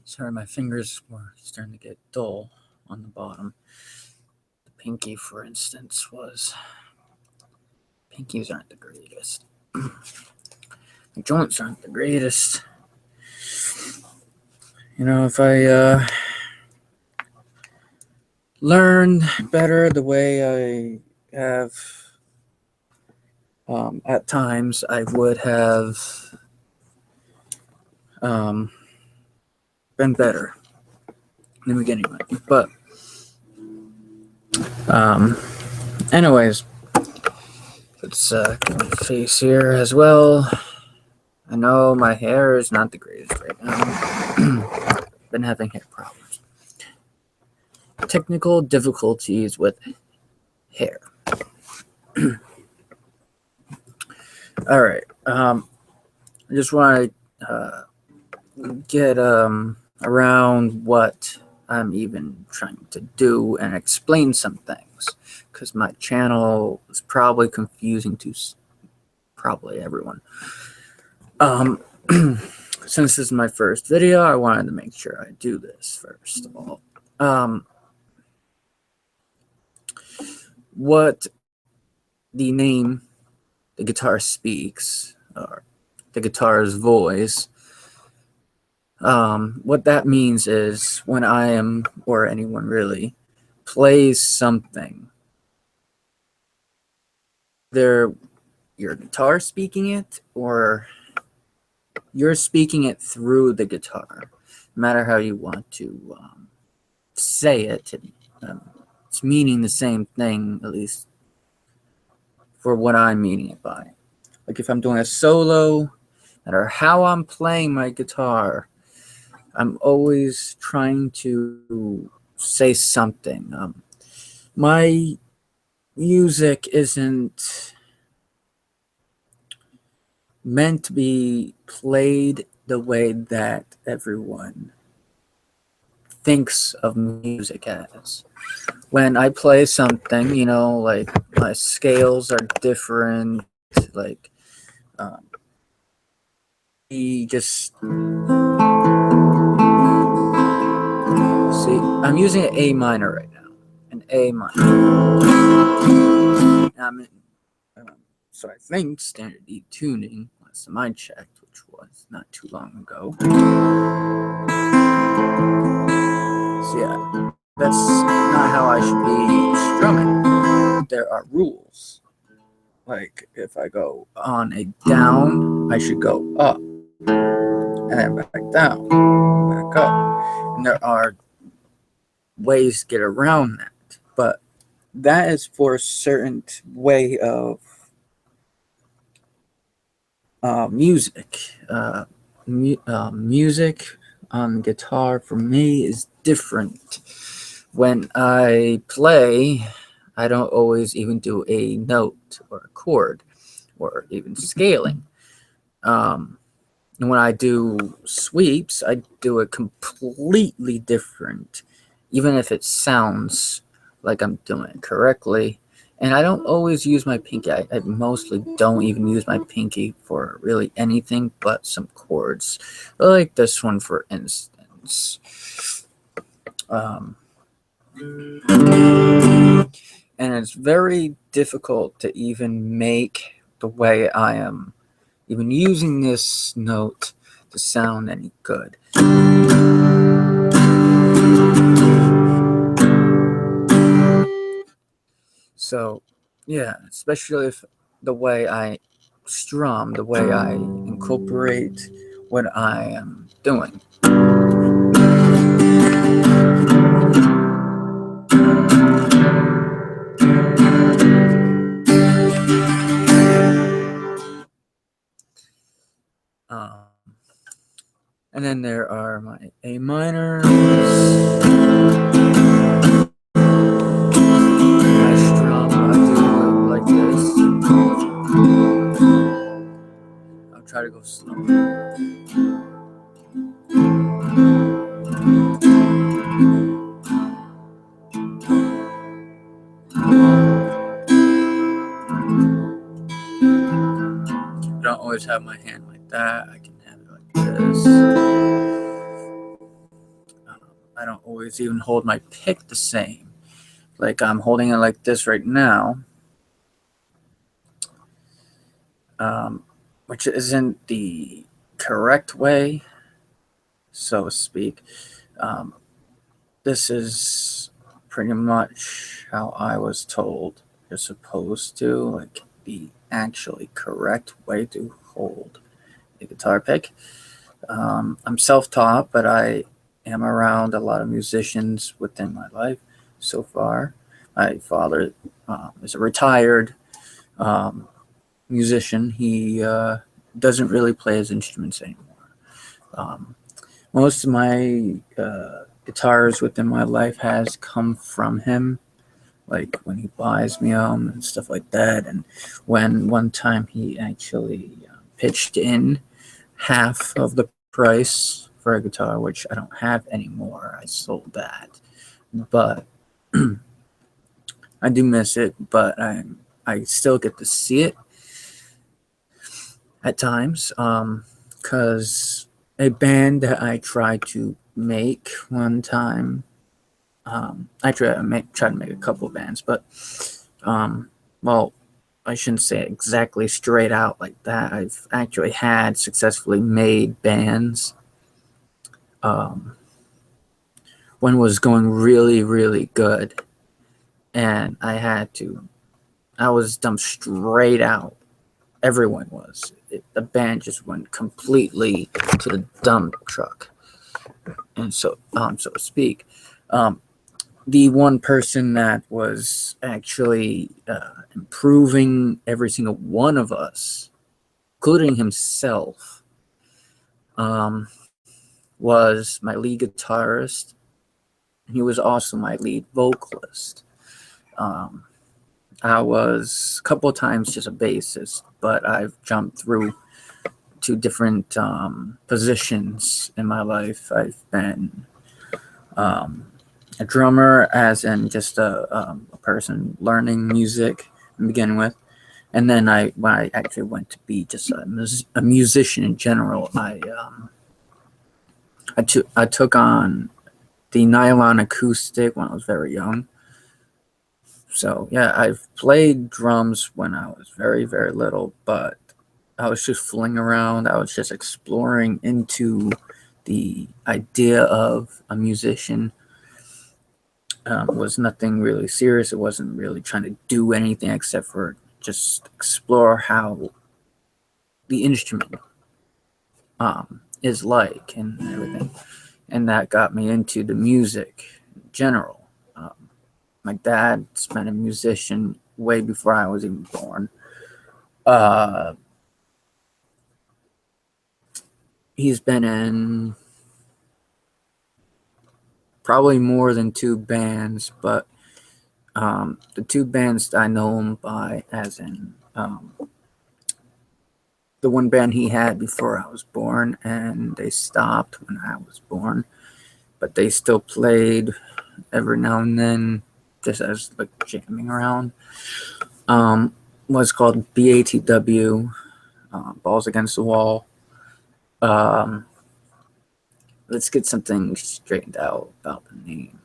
Sorry, my fingers were starting to get dull on the bottom. The pinky, for instance, pinkies aren't the greatest. The joints aren't the greatest. You know, if I learned better the way I have at times, I would have been better in the beginning. But anyways, let's get my face here as well. I know my hair is not the greatest right now. Been having hair problems. Technical difficulties with hair. All right. I just want to get around what I'm even trying to do and explain some things, because my channel is probably confusing to probably everyone. Since this is my first video, I wanted to make sure I do this first of all. What the name "The Guitar Speaks," or the guitar's voice, what that means is when I am, or anyone really, plays something, either your guitar speaking it or you're speaking it through the guitar, no matter how you want to say it. It's meaning the same thing, at least for what I'm meaning it by. Like if I'm doing a solo, no matter how I'm playing my guitar, I'm always trying to say something. My music isn't meant to be played the way that everyone thinks of music as. When I play something, you know, like my scales are different, like see, I'm using an A minor right now, an A minor. I'm in, so I think standard E tuning, last time I checked, which was not too long ago. So yeah, That's not how I should be strumming. There are rules. Like if I go on a down, I should go up and then back down, back up. And there are ways to get around that, but that is for a certain way of music. Music on guitar for me is different. When I play, I don't always even do a note or a chord or even scaling. And when I do sweeps, I do it completely different, even if it sounds like I'm doing it correctly. And I don't always use my pinky. I mostly don't even use my pinky for really anything but some chords. Like this one, for instance. And it's very difficult to even make the way I am even using this note to sound any good. So, yeah, especially if the way I strum, the way I incorporate what I am doing. And then there are my A minors. I strum, I do it like this. I'll try to go slow. I don't always have my hand like that. I can have it like this. I don't always even hold my pick the same. Like I'm holding it like this right now, which isn't the correct way, so to speak. This is pretty much how I was told you're supposed to, like the actually correct way to hold a guitar pick. I'm self-taught, but I am around a lot of musicians within my life so far. My father is a retired musician. He doesn't really play his instruments anymore. Most of my guitars within my life has come from him, like when he buys me them and stuff like that. And when one time he actually pitched in half of the price for a guitar, which I don't have anymore. I sold that, but I do miss it. But I still get to see it at times, because a band that I tried to make one time. I tried to make a couple of bands, but well, I shouldn't say it exactly straight out like that. I've actually had successfully made bands. One was going really, really good, and I was dumped straight out. Everyone was. The band just went completely to the dump truck, and so to speak. The one person that was actually improving every single one of us, including himself, was my lead guitarist. He was also my lead vocalist. I was a couple of times just a bassist, but I've jumped through to different positions in my life. I've been a drummer, as in just a person learning music to begin with. And then when I actually went to be just a musician in general, I took on the nylon acoustic when I was very young. So yeah, I've played drums when I was very, very little, but I was just fooling around. I was just exploring into the idea of a musician. Was nothing really serious. It wasn't really trying to do anything except for just explore how the instrument is like and everything. And that got me into the music in general. My dad's been a musician way before I was even born. He's been in probably more than two bands, but the two bands I know him by, as in the one band he had before I was born, and they stopped when I was born, but they still played every now and then, just as like jamming around. Was called BATW, Balls Against the Wall. Let's get something straightened out about the name.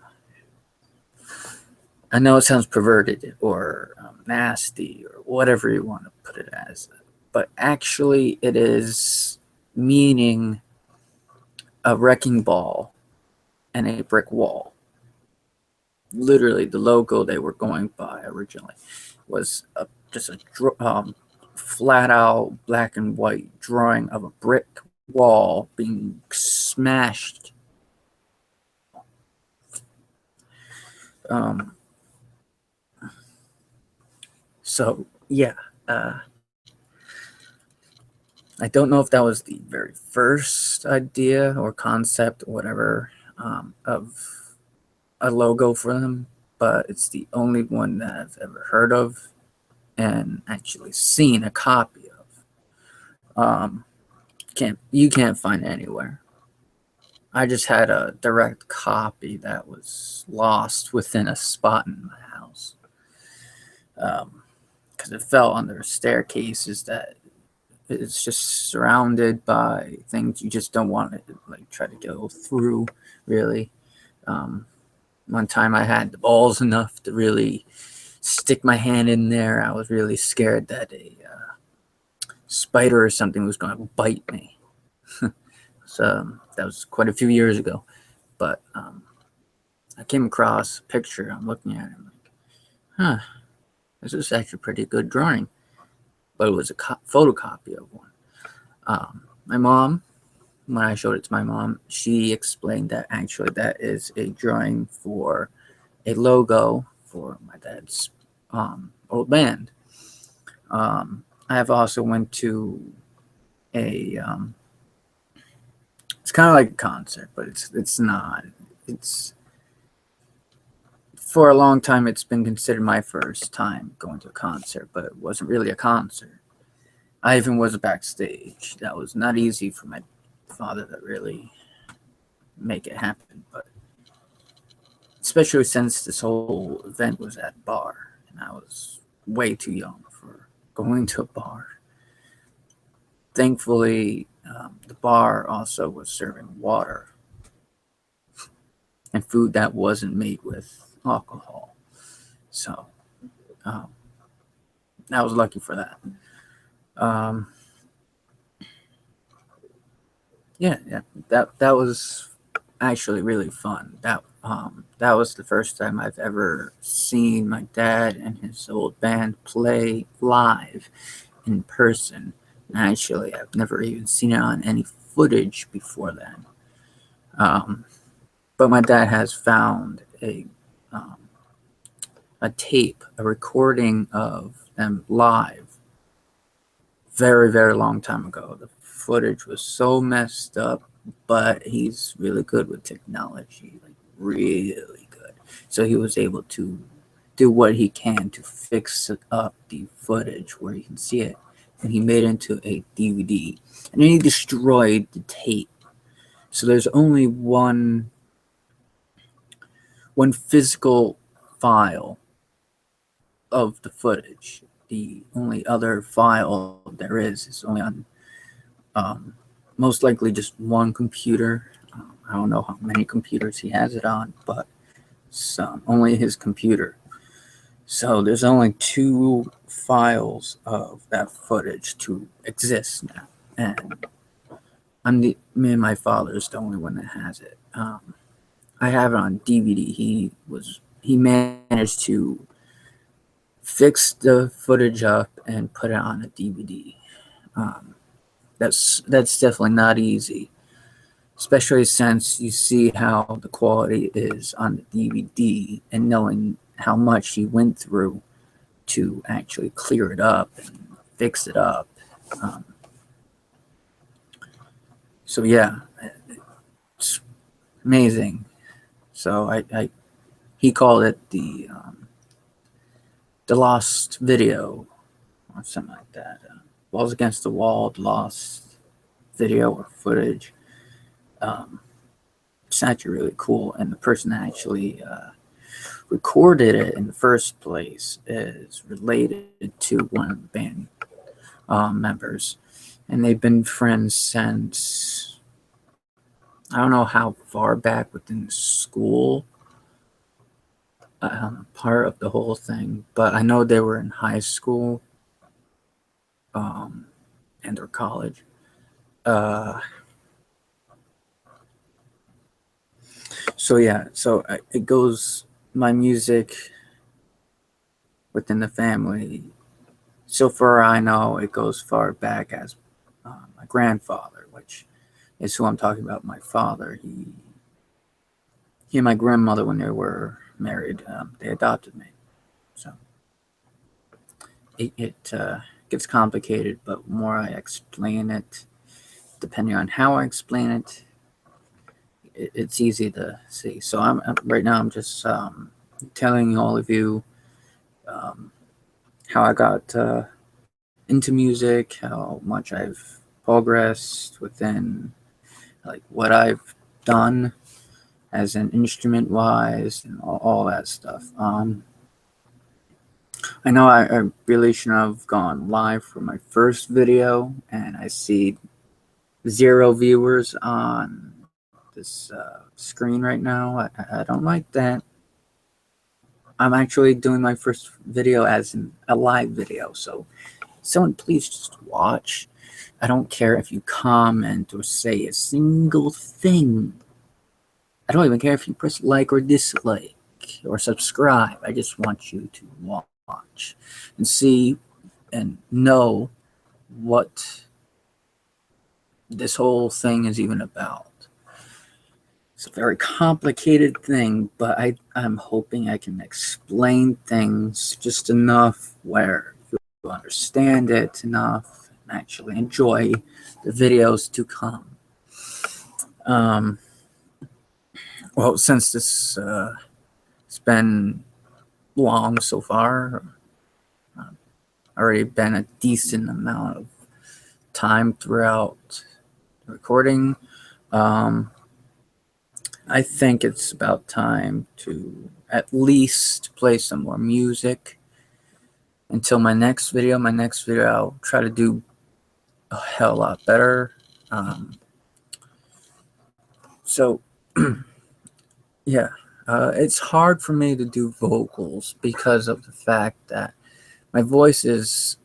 I know it sounds perverted or nasty or whatever you want to put it as, but actually it is meaning a wrecking ball and a brick wall. Literally, the logo they were going by originally was just a flat out black and white drawing of a brick wall being smashed. So yeah, I don't know if that was the very first idea or concept or whatever of a logo for them, but it's the only one that I've ever heard of and actually seen a copy of. You can't find it anywhere. I just had a direct copy that was lost within a spot in my house, because it fell under staircases that it's just surrounded by things you just don't want to like try to go through. Really, one time I had the balls enough to really stick my hand in there. I was really scared that a spider or something was going to bite me. So that was quite a few years ago, but I came across a picture. I'm looking at it, I'm like, huh, this is actually a pretty good drawing, but it was a photocopy of one. My mom, when I showed it to my mom, she explained that actually that is a drawing for a logo for my dad's old band. I have also went to a it's kind of like a concert, but it's not. It's for a long time it's been considered my first time going to a concert, but it wasn't really a concert. I even was backstage. That was not easy for my father to really make it happen, but especially since this whole event was at a bar and I was way too young for going to a bar. Thankfully, the bar also was serving water and food that wasn't made with alcohol. So I was lucky for that. Yeah, that was actually really fun. That was the first time I've ever seen my dad and his old band play live in person. Actually, I've never even seen it on any footage before then. But my dad has found a tape, a recording of them live very, very long time ago. The footage was so messed up, but he's really good with technology, like really good. So he was able to do what he can to fix up the footage where you can see it. And he made it into a DVD. And then he destroyed the tape. So there's only one physical file of the footage. The only other file there is only on most likely just one computer. I don't know how many computers he has it on, but only his computer. So there's only two files of that footage to exist now, and me and my father is the only one that has it. I have it on DVD. He was he managed to fix the footage up and put it on a DVD. That's definitely not easy, especially since you see how the quality is on the DVD and knowing how much he went through to actually clear it up and fix it up. Um, so yeah, it's amazing. So he called it the lost video or something like that. Balls Against the Wall, the lost video or footage. It's actually really cool, and the person that actually recorded it in the first place is related to one of the band members, and they've been friends since, I don't know how far back within the school part of the whole thing, but I know they were in high school and or college. So yeah, so it goes, my music within the family, so far I know, it goes far back as my grandfather, which is who I'm talking about. My father, he and my grandmother, when they were married, they adopted me. So it gets complicated, but more I explain it, depending on how I explain it, it's easy to see. So I'm right now, I'm just telling all of you how I got into music, how much I've progressed within, like, what I've done as an instrument wise and all that stuff. I know I really shouldn't have gone live for my first video, and I see 0 viewers on this screen right now. I don't like that. I'm actually doing my first video as a live video, so someone please just watch. I don't care if you comment or say a single thing. I don't even care if you press like or dislike or subscribe. I just want you to watch and see and know what this whole thing is even about. It's a very complicated thing, but I'm hoping I can explain things just enough where you understand it enough and actually enjoy the videos to come. Well, since this it's been long so far, already been a decent amount of time throughout the recording, I think it's about time to at least play some more music until my next video. My next video, I'll try to do a hell lot better. So, yeah, it's hard for me to do vocals because of the fact that my voice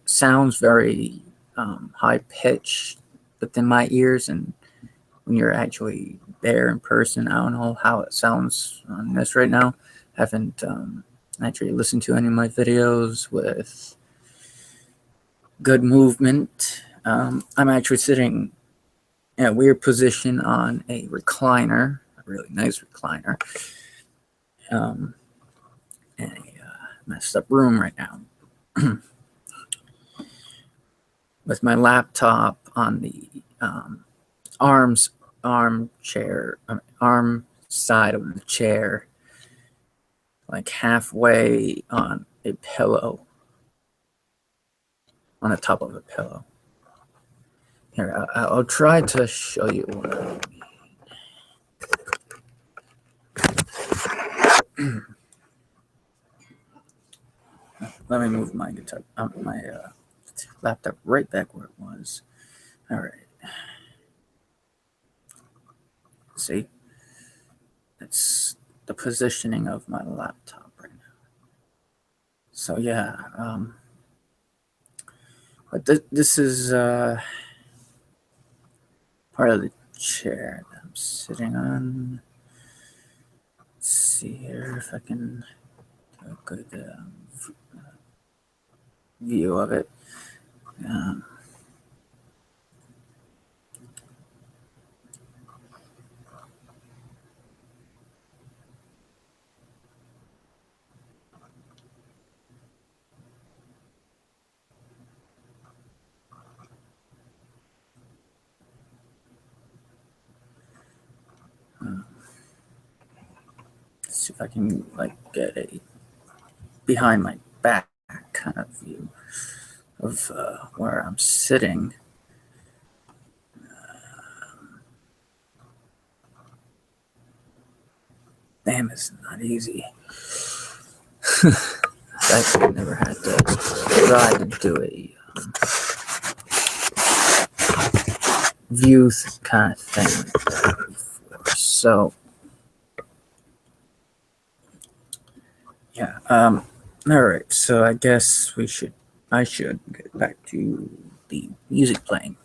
sounds very high pitched within my ears, and when you're actually there in person, I don't know how it sounds on this right now. I haven't actually listened to any of my videos with good movement. I'm actually sitting in a weird position on a recliner, a really nice recliner, in a messed up room right now. With my laptop on the arm side of the chair, like halfway on a pillow, on the top of a pillow. Here, I'll try to show you what I mean. Let me move my guitar, my laptop right back where it was. All right. See, it's the positioning of my laptop right now. So yeah, but this is part of the chair that I'm sitting on. Let's see here if I can a good view of it. Let's see if I can like get a behind my back kind of view of where I'm sitting. Damn, it's not easy. I've never had to try to do a view kind of thing like that before. So, yeah. All right. So I guess I should get back to the music playing.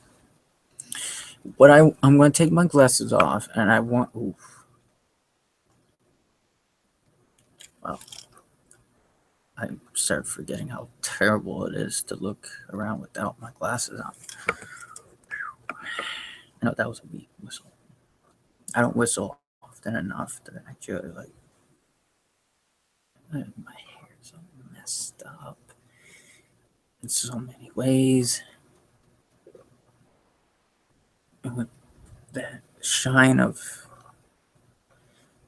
I'm going to take my glasses off, and I want. Oof. Well, I started forgetting how terrible it is to look around without my glasses on. I know that was a weak whistle. I don't whistle often enough that I actually like. My hair's all messed up in so many ways. And with that shine of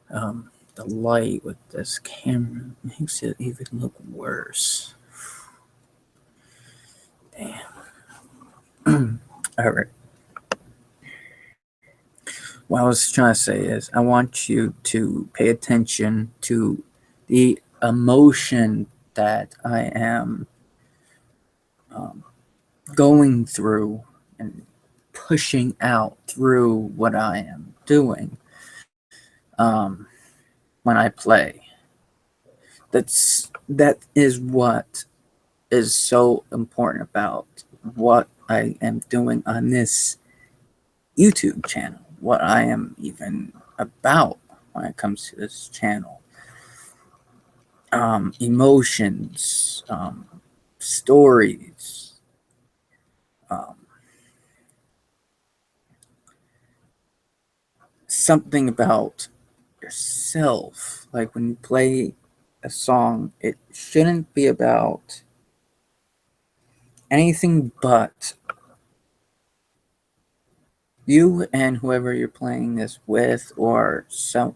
the light with this camera makes it even look worse. Damn. All right. What I was trying to say is, I want you to pay attention to the emotion that I am going through and pushing out through what I am doing when I play. That is what is so important about what I am doing on this YouTube channel, what I am even about when it comes to this channel. Emotions, stories, something about yourself. Like when you play a song, it shouldn't be about anything but you and whoever you're playing this with, or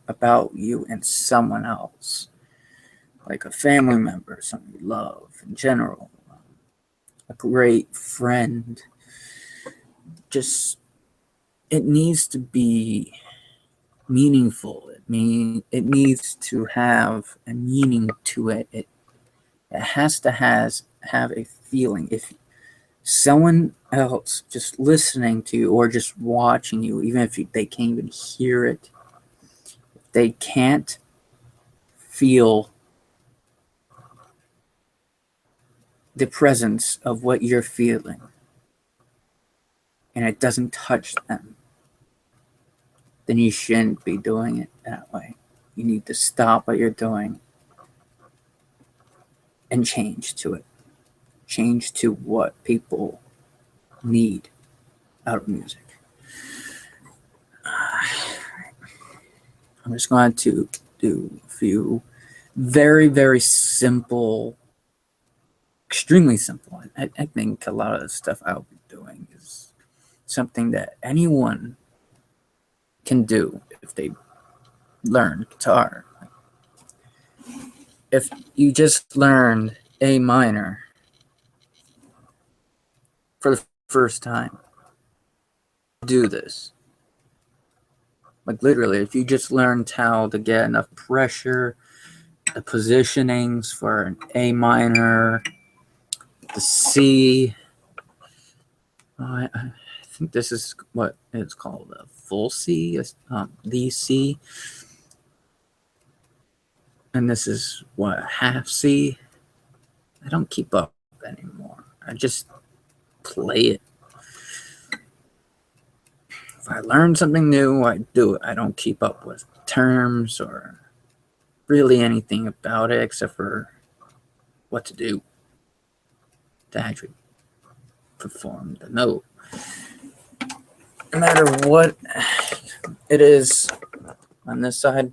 about you and someone else, like a family member, someone you love in general, a great friend. Just, it needs to be meaningful. It needs to have a meaning to it. It has to have a feeling. If someone else just listening to you or just watching you, even if they can't even hear it, they can't feel the presence of what you're feeling, and it doesn't touch them, then you shouldn't be doing it that way. You need to stop what you're doing and change to it. Change to what people need out of music. I'm just going to do a few very, very simple, extremely simple. I think a lot of the stuff I'll be doing is something that anyone can do if they learn guitar. If you just learned A minor for the first time, do this. Like literally, if you just learned how to get enough pressure, the positionings for an A minor, the C. I think this is what it's called, a full C, the C. And this is what, half C. I don't keep up anymore. I just play it. If I learn something new, I do it. I don't keep up with terms or really anything about it except for what to do to actually perform the note. No matter what it is on this side,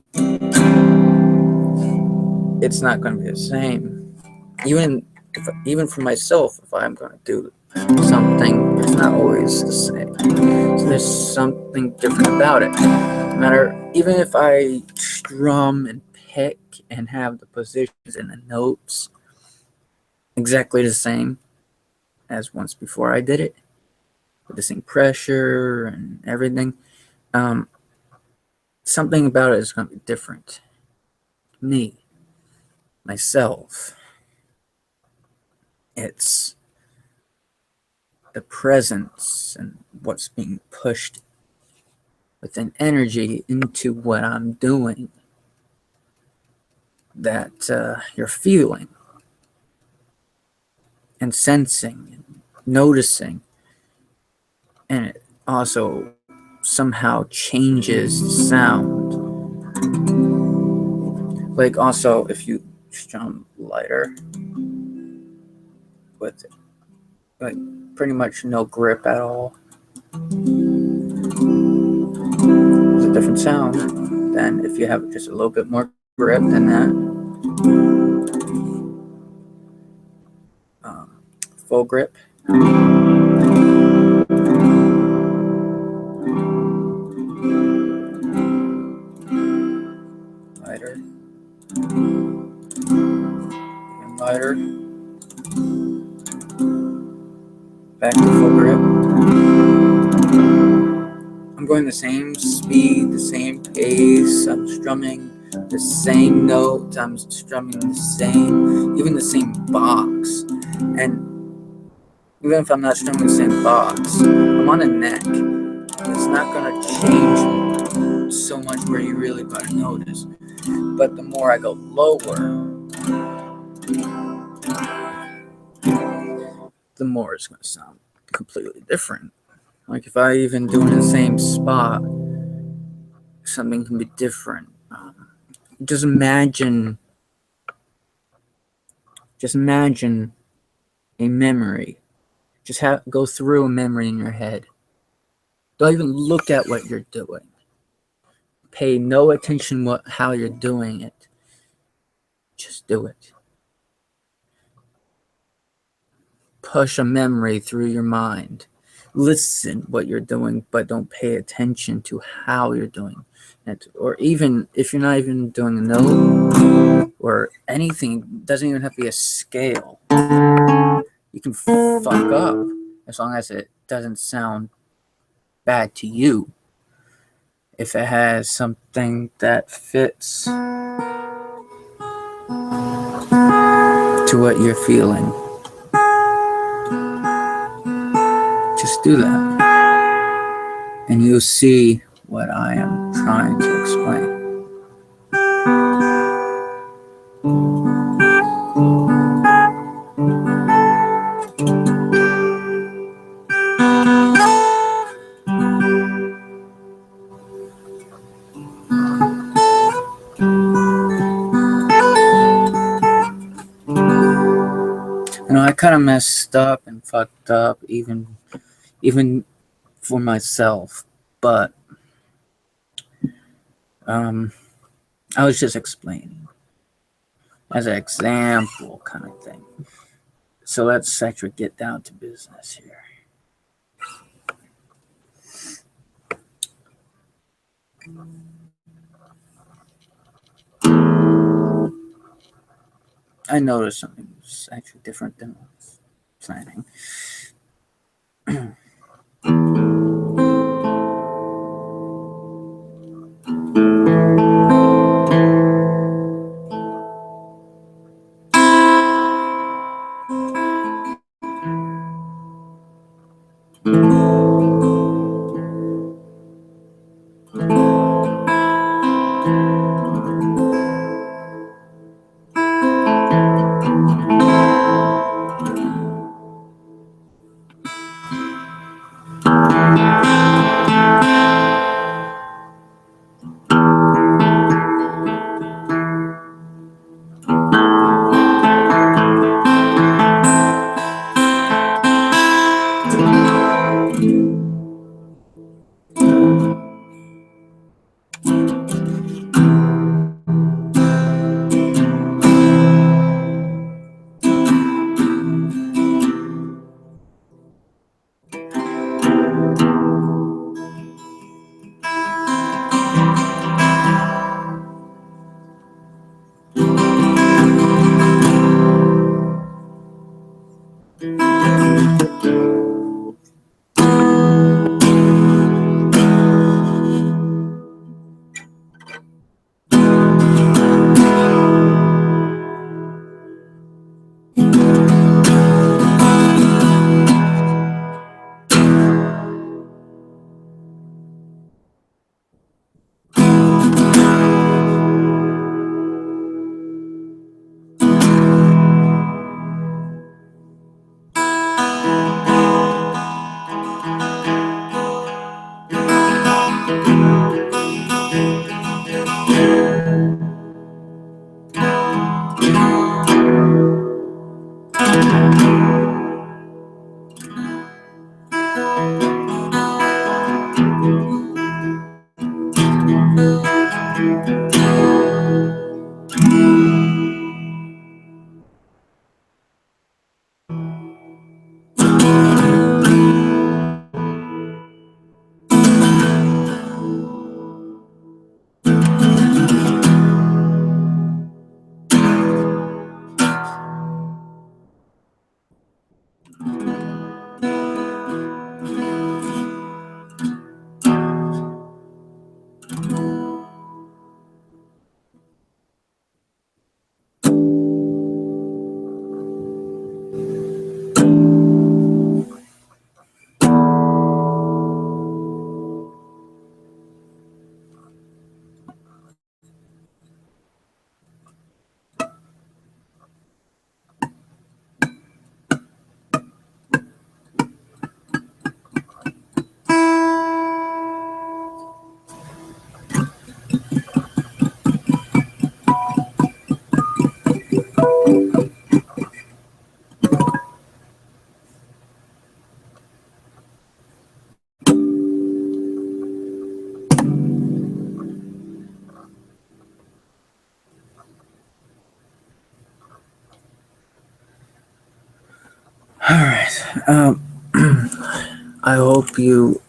it's not going to be the same. Even for myself, if I'm going to do something, it's not always the same. So there's something different about it. No matter, even if I strum and pick and have the positions and the notes exactly the same as once before I did it, with the same pressure and everything, something about it is going to be different. Me, myself, it's the presence and what's being pushed with an energy into what I'm doing that you're feeling and sensing and noticing. And it also somehow changes the sound. Like also if you strum lighter with like pretty much no grip at all, it's a different sound than if you have just a little bit more grip than that. Full grip. Lighter. Even lighter. Back to full grip. I'm going the same speed, the same pace. I'm strumming the same note. I'm strumming the same, even the same box. And even if I'm not strumming the same box, I'm on a neck. It's not going to change so much where you really got to notice. But the more I go lower, the more it's going to sound completely different. Like if I even do it in the same spot, something can be different. Just imagine a memory. Just go through a memory in your head. Don't even look at what you're doing. Pay no attention how you're doing it. Just do it. Push a memory through your mind. Listen what you're doing, but don't pay attention to how you're doing it. Or even if you're not even doing a note or anything, it doesn't even have to be a scale. You can fuck up as long as it doesn't sound bad to you. If it has something that fits to what you're feeling, just do that. And you'll see what I am trying to explain. I kind of messed up and fucked up even for myself, but I was just explaining as an example kind of thing. So let's actually get down to business here. I noticed something was actually different than I was planning. All right. I hope you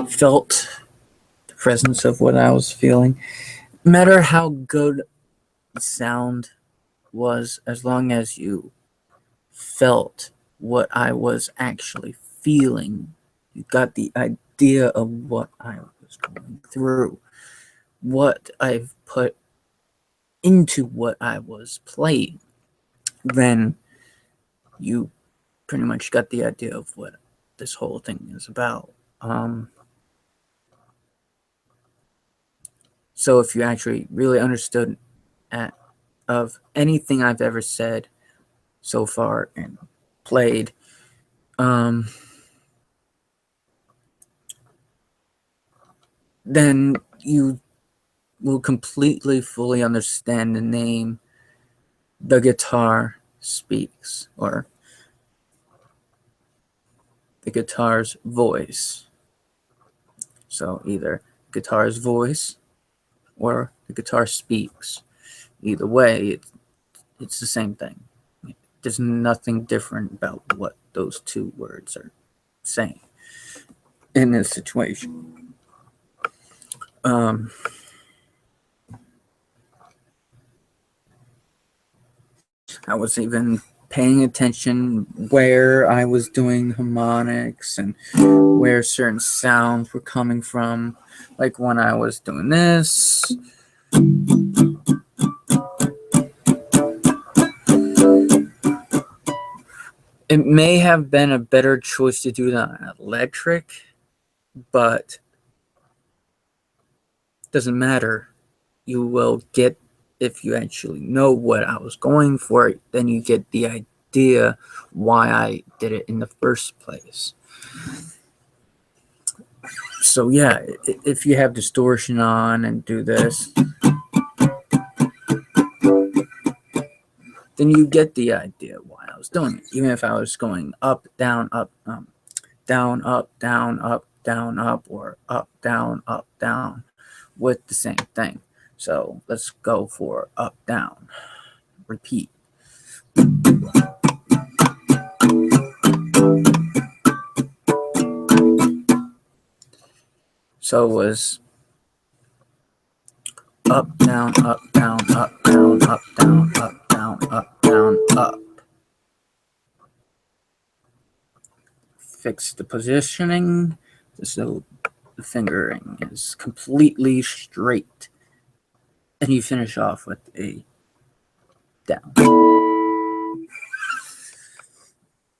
felt the presence of what I was feeling. No matter how good the sound was, as long as you felt what I was actually feeling, you got the idea of what I was going through, what I've put into what I was playing, then you pretty much got the idea of what this whole thing is about. So if you actually really understood of anything I've ever said so far and played, then you will completely fully understand the name The Guitar Speaks, or the guitar's voice. So either guitar's voice or the guitar speaks. Either way, it's the same thing. There's nothing different about what those two words are saying in this situation. I was even paying attention where I was doing harmonics and where certain sounds were coming from. Like when I was doing this, it may have been a better choice to do that on electric, but it doesn't matter. You will get, if you actually know what I was going for, then you get the idea why I did it in the first place. So yeah, if you have distortion on and do this, then you get the idea why I was doing it. Even if I was going up, down, down, up, down, up, down, up, or up, down, with the same thing. So let's go for up, down. Repeat. So it was up, down, up, down, up, down, up, down, up, down, up, down, up. Fix the positioning so the fingering is completely straight. And you finish off with a down.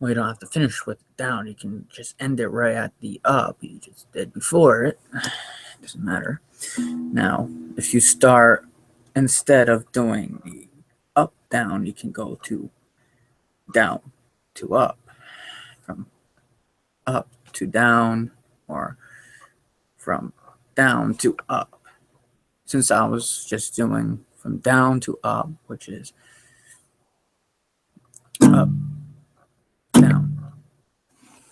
Well, you don't have to finish with it down. You can just end it right at the up you just did before it. Doesn't matter. Now, if you start, instead of doing the up, down, you can go to down to up, from up to down, or from down to up. Since I was just doing from down to up, which is up, down.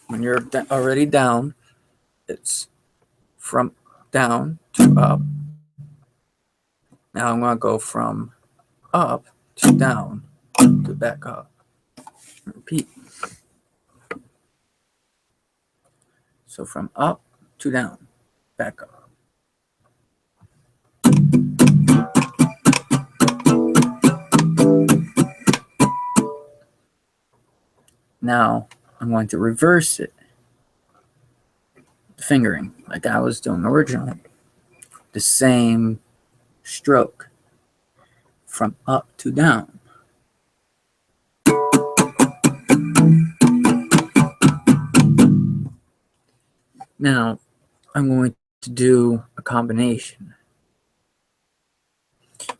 When you're already down, it's from down to up. Now I'm going to go from up to down to back up. Repeat. So from up to down, back up. Now I'm going to reverse it. The fingering, like I was doing originally. The same stroke from up to down. Now I'm going to do a combination.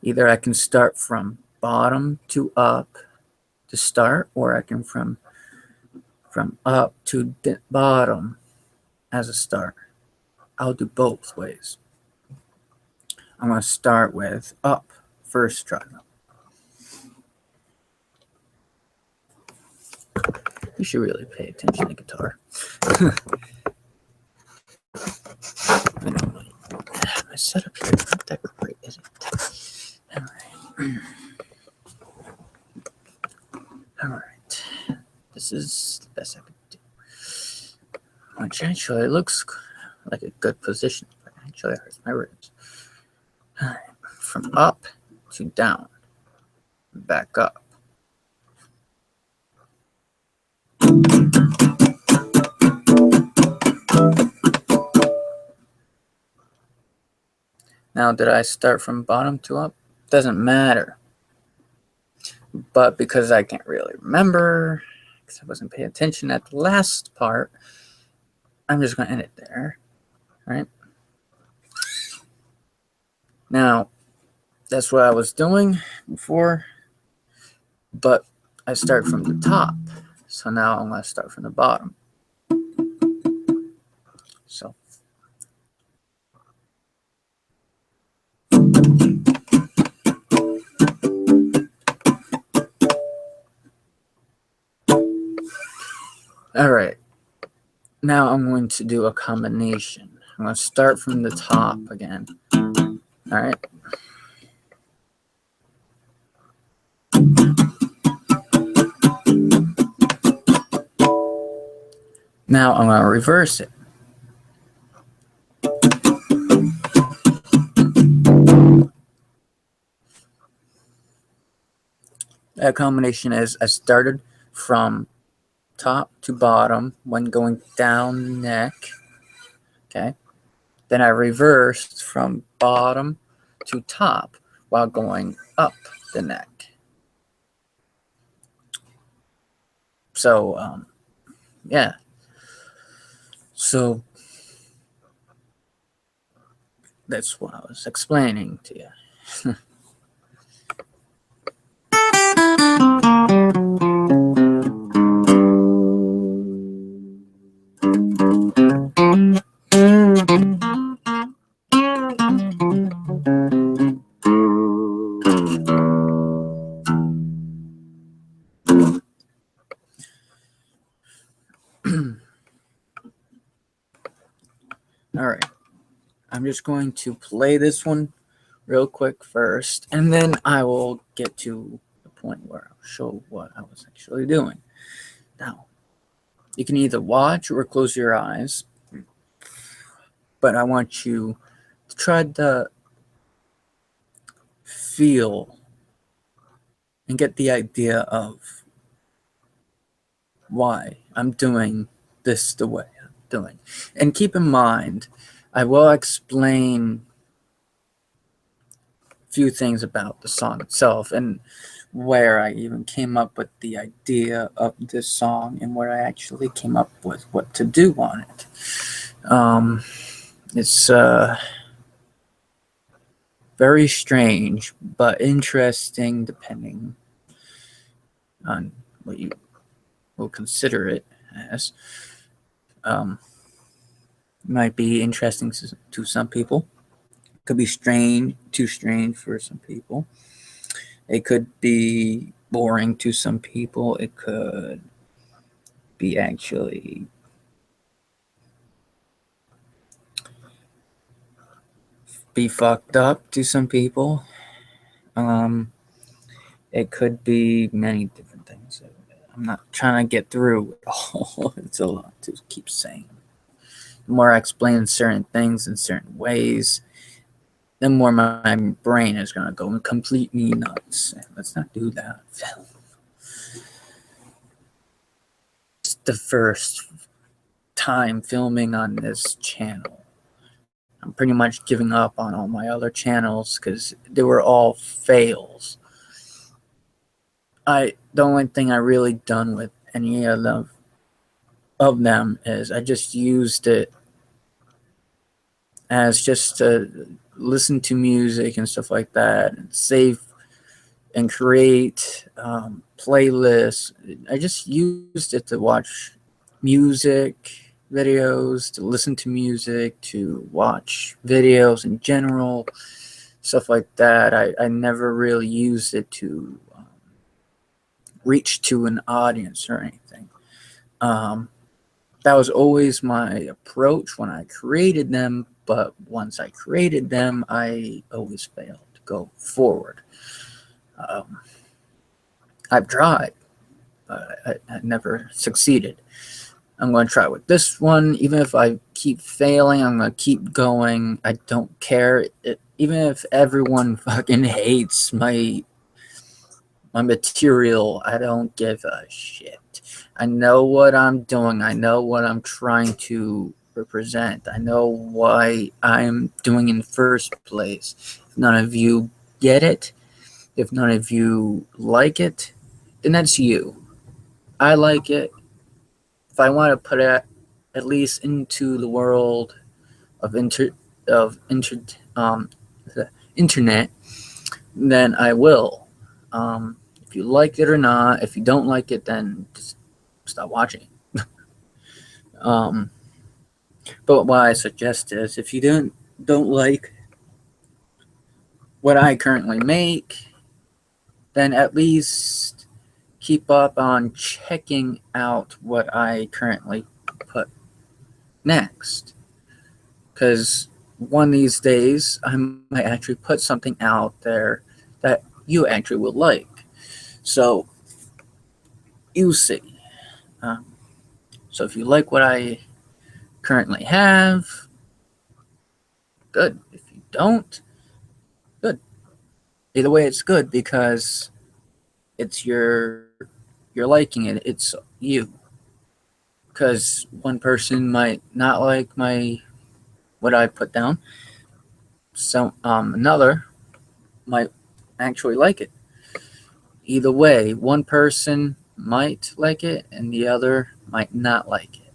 Either I can start from bottom to up to start, or I can from up to bottom as a start. I'll do both ways. I'm going to start with up first try. You should really pay attention to guitar. My setup here is not that great, is it? All right. This is the best I could do. Which actually looks like a good position, but actually it hurts my ribs. All right. From up to down, back up. Now, did I start from bottom to up? Doesn't matter. But because I can't really remember, because I wasn't paying attention at the last part, I'm just going to end it there, right? Now, that's what I was doing before, but I start from the top. So now I'm going to start from the bottom. So. All right. Now I'm going to do a combination. I'm going to start from the top again. All right. Now I'm going to reverse it. That combination is I started from top to bottom when going down neck. Okay. Then I reversed from bottom to top while going up the neck. So, yeah. So that's what I was explaining to you. All right. I'm just going to play this one real quick first, and then I will get to the point where I'll show what I was actually doing. Now, you can either watch or close your eyes, but I want you to try to feel and get the idea of why I'm doing this the way I'm doing. And keep in mind, I will explain a few things about the song itself and where I even came up with the idea of this song and where I actually came up with what to do on it. It's very strange, but interesting depending on what you will consider it as. Might be interesting to some people. Could be strange, too strange for some people. It could be boring to some people. It could be actually be fucked up to some people. It could be many different things. I'm not trying to get through it all. It's a lot to keep saying. The more I explain certain things in certain ways, the more my brain is going to go completely nuts. Let's not do that. It's the first time filming on this channel. I'm pretty much giving up on all my other channels because they were all fails. The only thing I really done with any of them is I just used it as just to listen to music and stuff like that, and save and create playlists. I just used it to watch music videos, to listen to music, to watch videos in general, stuff like that. I never really used it to reach to an audience or anything. That was always my approach when I created them, but once I created them, I always failed to go forward. I've tried, but I never succeeded. I'm going to try with this one. Even if I keep failing, I'm going to keep going. I don't care. Even if everyone fucking hates my material, I don't give a shit. I know what I'm doing. I know what I'm trying to represent. I know why I'm doing in the first place. If none of you get it, if none of you like it, then that's you. I like it. If I want to put it at least into the world of the internet, then I will. If you like it or not, if you don't like it, then just stop watching. But what I suggest is, if you don't like what I currently make, then at least keep up on checking out what I currently put next. Because one of these days, I might actually put something out there that you actually will like. So, you see. So if you like what I currently have, good. If you don't, good. Either way, it's good because it's you're liking it. It's you. Because one person might not like what I put down, so another might actually like it. Either way, one person might like it and the other might not like it.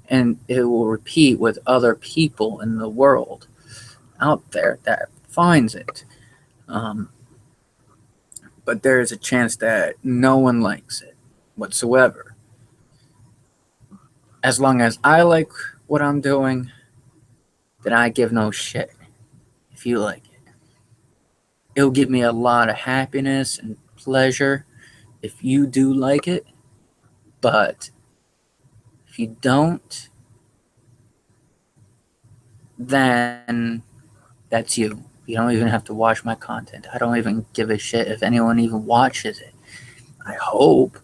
And it will repeat with other people in the world out there that finds it. But there is a chance that no one likes it whatsoever. As long as I like what I'm doing, then I give no shit if you like it. It'll give me a lot of happiness and pleasure if you do like it, but if you don't, then that's you. You don't even have to watch my content. I don't even give a shit if anyone even watches it. I hope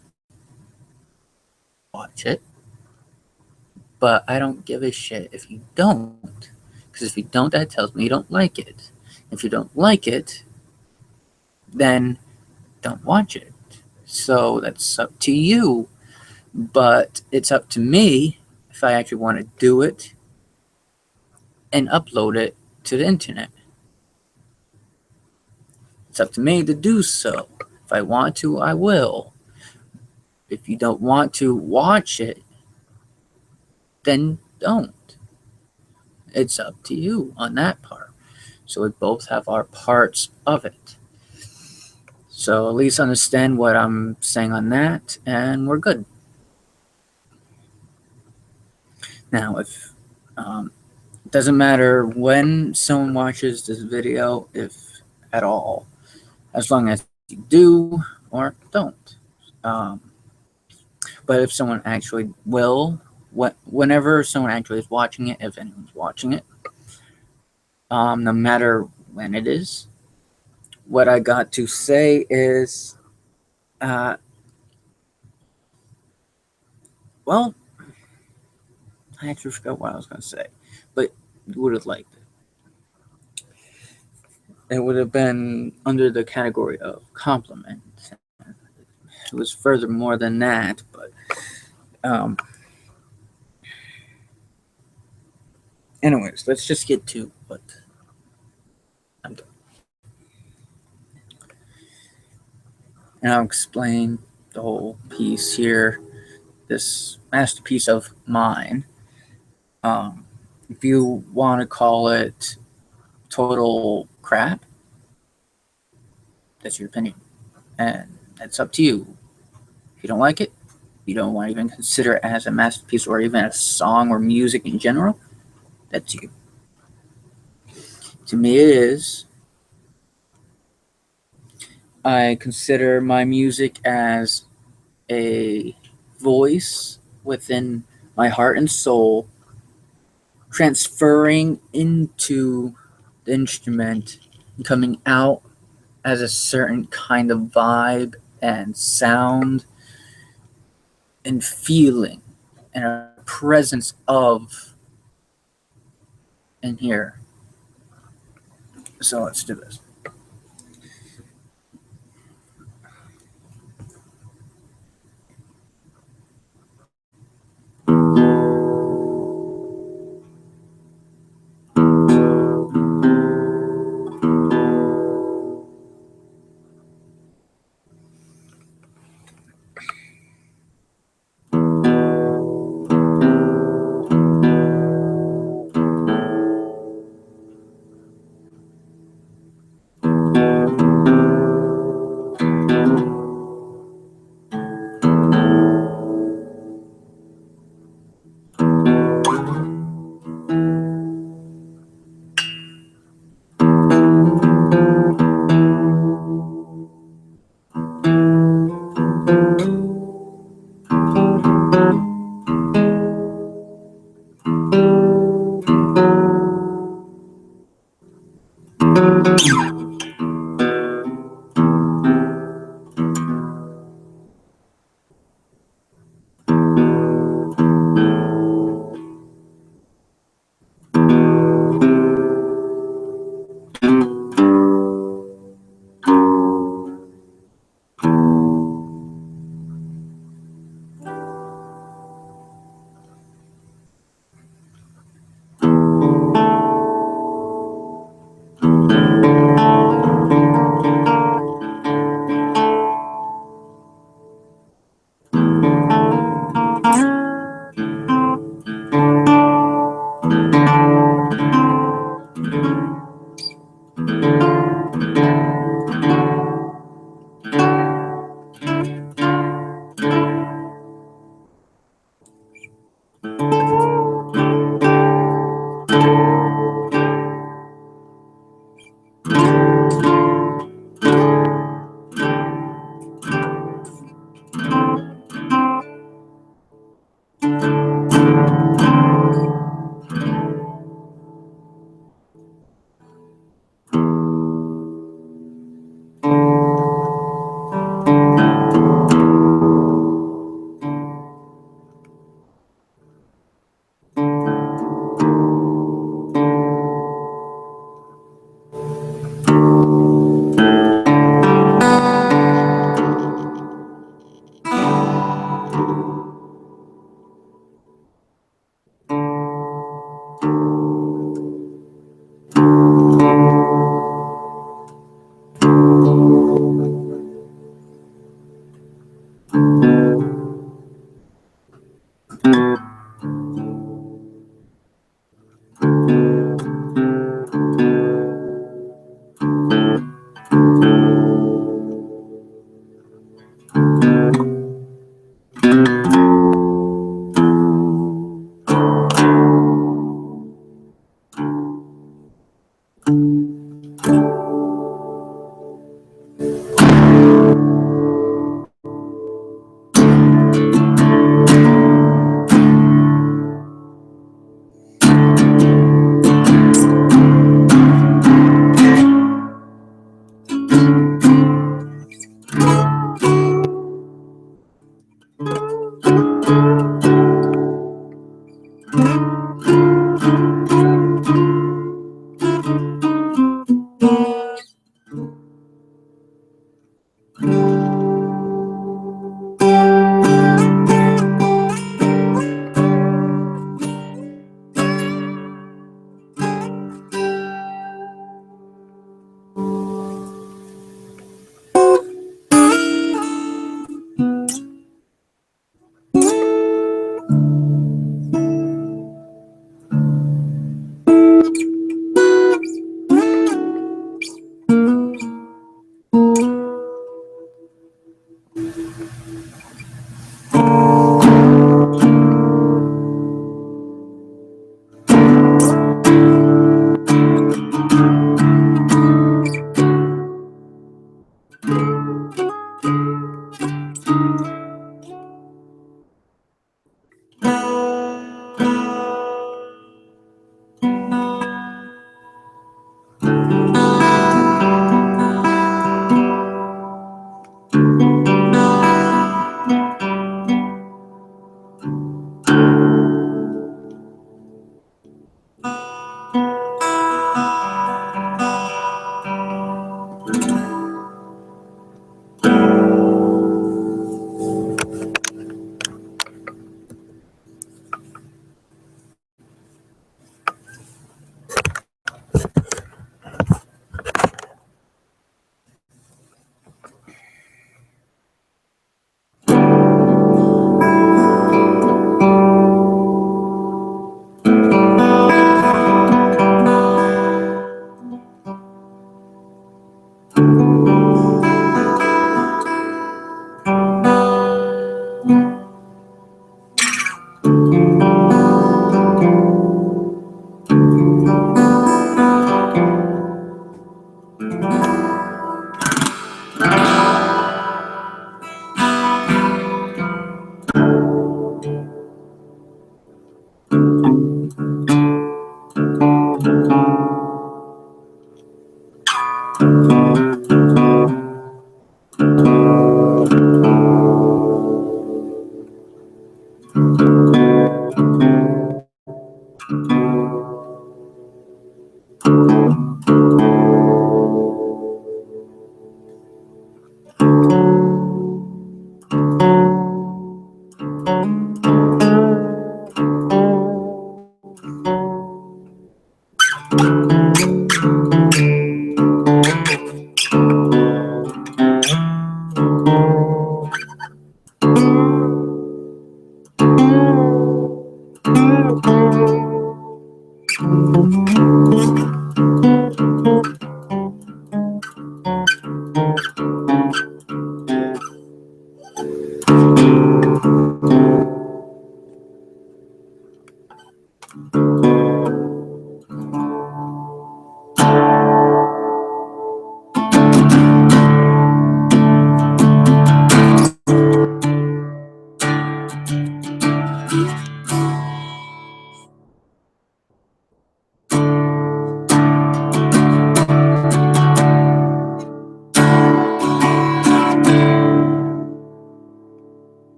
watch it, but I don't give a shit if you don't. Because if you don't, that tells me you don't like it. If you don't like it, then don't watch it. So that's up to you. But it's up to me if I actually want to do it and upload it to the internet. It's up to me to do so. If I want to, I will. If you don't want to watch it, then don't. It's up to you on that part. So we both have our parts of it. So at least understand what I'm saying on that, and we're good. Now, if it doesn't matter when someone watches this video, if at all, as long as you do or don't. But if someone actually will, whenever someone actually is watching it, if anyone's watching it, no matter when it is, what I got to say is, well, I actually forgot what I was going to say, but you would have liked it. It would have been under the category of compliment. It was further more than that, but anyways, let's just get to what I'm doing. And I'll explain the whole piece here, this masterpiece of mine. If you want to call it total crap, that's your opinion. And that's up to you. If you don't like it, you don't want to even consider it as a masterpiece or even a song or music in general, that's you. To me, it is. I consider my music as a voice within my heart and soul, transferring into the instrument and coming out as a certain kind of vibe and sound and feeling and a presence of in here. So let's do this.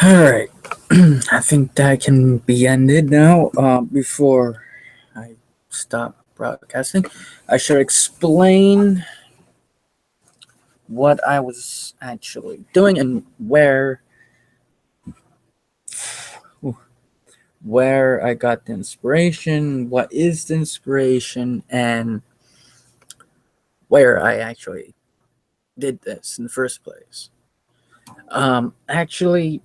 All right. I think that can be ended now. Before I stop broadcasting, I should explain what I was actually doing and where I got the inspiration, what is the inspiration, and where I actually did this in the first place. Actually,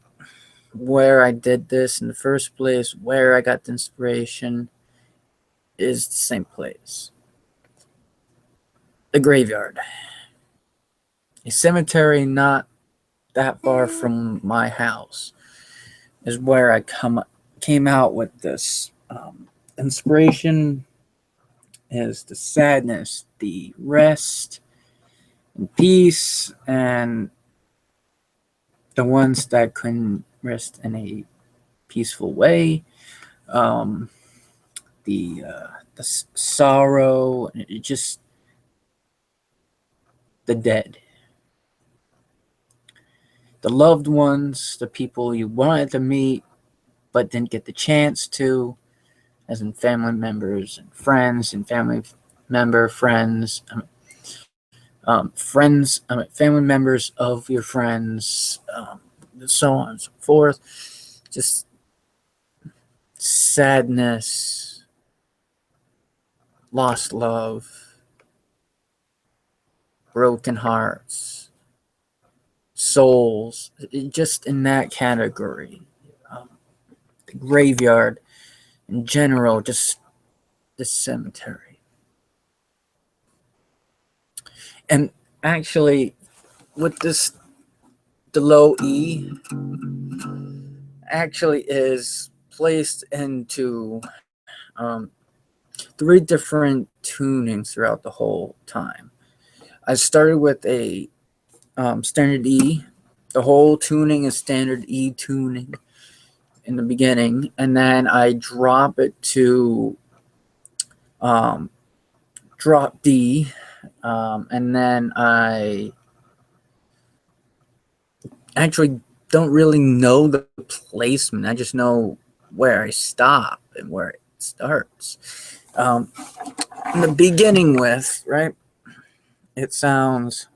where I did this in the first place, where I got the inspiration, is the same place. The graveyard. A cemetery not that far from my house is where I came out with this inspiration. Is the sadness, the rest and peace, and the ones that couldn't rest in a peaceful way. Um, the sorrow, it just the dead, the loved ones, the people you wanted to meet but didn't get the chance to, as in family members and friends and family member friends, family members of your friends, so on and so forth. Just sadness, lost love, broken hearts, souls, just in that category. The graveyard in general, just the cemetery. And actually, with this, the low E actually is placed into three different tunings throughout the whole time. I started with a standard E. The whole tuning is standard E tuning in the beginning, and then I drop it to drop D, and then I actually don't really know the placement. I just know where I stop and where it starts. In the beginning with, right, it sounds.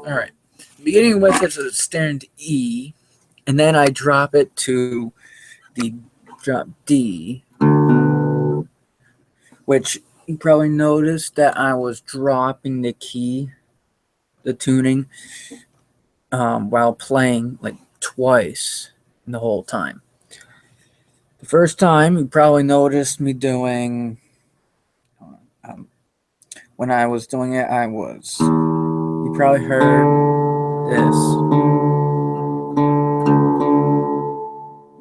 All right. Beginning with it's a standard E, and then I drop it to the drop D, which you probably noticed that I was dropping the key, the tuning, while playing like twice the whole time. The first time you probably noticed me doing, when I was doing it, you probably heard this.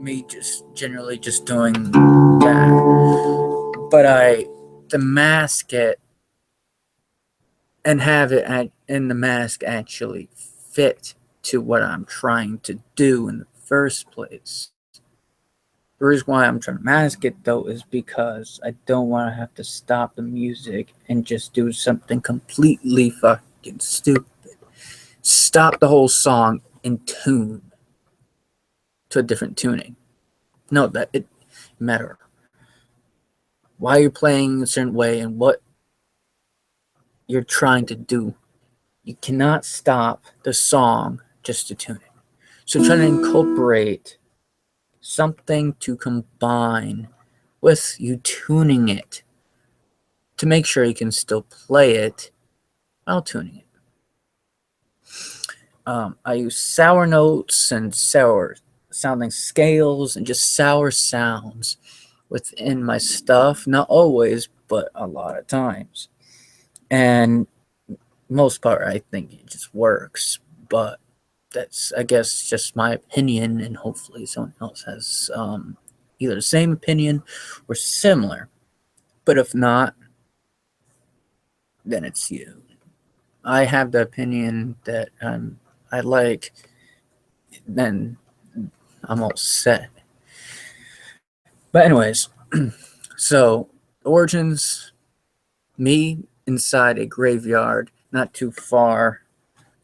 Me just generally just doing that. But to mask it and have it in the mask actually fit to what I'm trying to do in the first place. The reason why I'm trying to mask it though is because I don't want to have to stop the music and just do something completely fucking stupid. Stop the whole song and tune to a different tuning. No, that it matter why you're playing a certain way and what you're trying to do. You cannot stop the song just to tune it. So try to incorporate something to combine with you tuning it to make sure you can still play it while tuning it. I use sour notes and sour sounding scales and just sour sounds within my stuff. Not always, but a lot of times. And most part, I think it just works. But that's, I guess, just my opinion, and hopefully someone else has either the same opinion or similar. But if not, then it's you. I have the opinion that I'm I like, then I'm all set. But anyways, so origins, me inside a graveyard not too far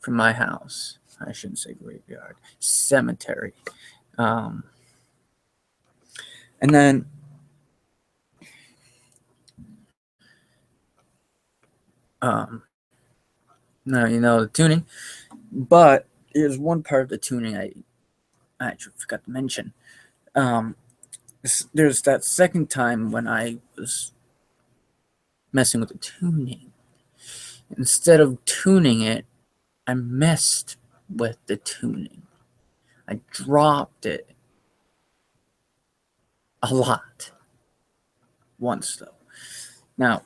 from my house. I shouldn't say graveyard, cemetery. And then now you know the tuning, but there's one part of the tuning I actually forgot to mention. There's that second time when I was messing with the tuning. Instead of tuning it, I messed with the tuning. I dropped it a lot once though. Now,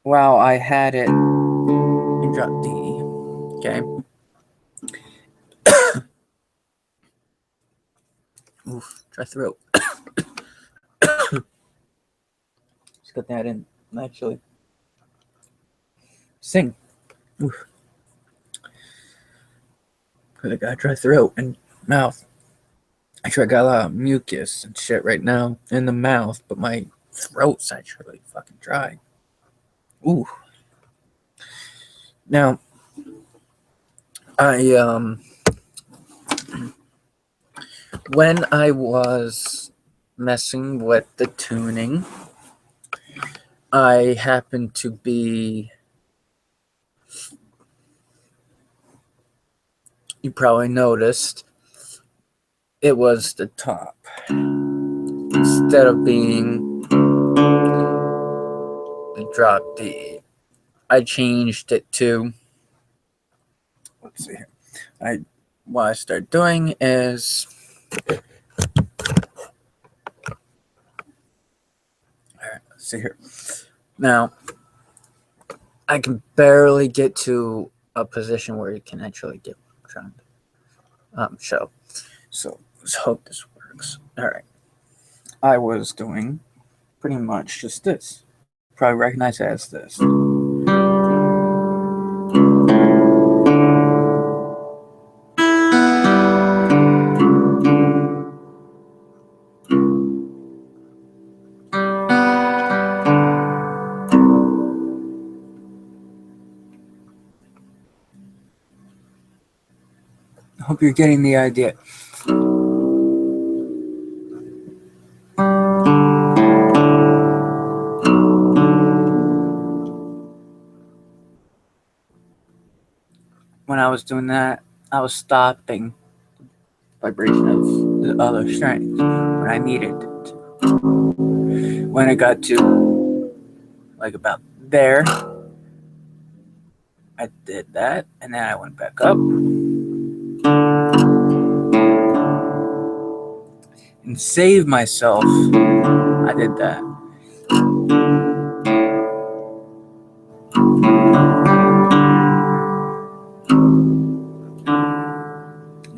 while I had it in drop D, okay. Oof, dry throat. Just got that in actually. Sing. Oof. Cause I got a dry throat and mouth. Actually, I got a lot of mucus and shit right now in the mouth, but my throat's actually fucking dry. Ooh. Now, when I was messing with the tuning, I happened to be, you probably noticed, it was the top. Instead of being the drop D, I changed it to, let's see here. What I start doing is, alright, let's see here. Now, I can barely get to a position where you can actually get trying to show. So let's hope this works. Alright. I was doing pretty much just this. Probably recognize it as this. I hope you're getting the idea. When I was doing that, I was stopping the vibration of the other strings when I needed it to. When I got to like about there, I did that, and then I went back up and saved myself. I did that.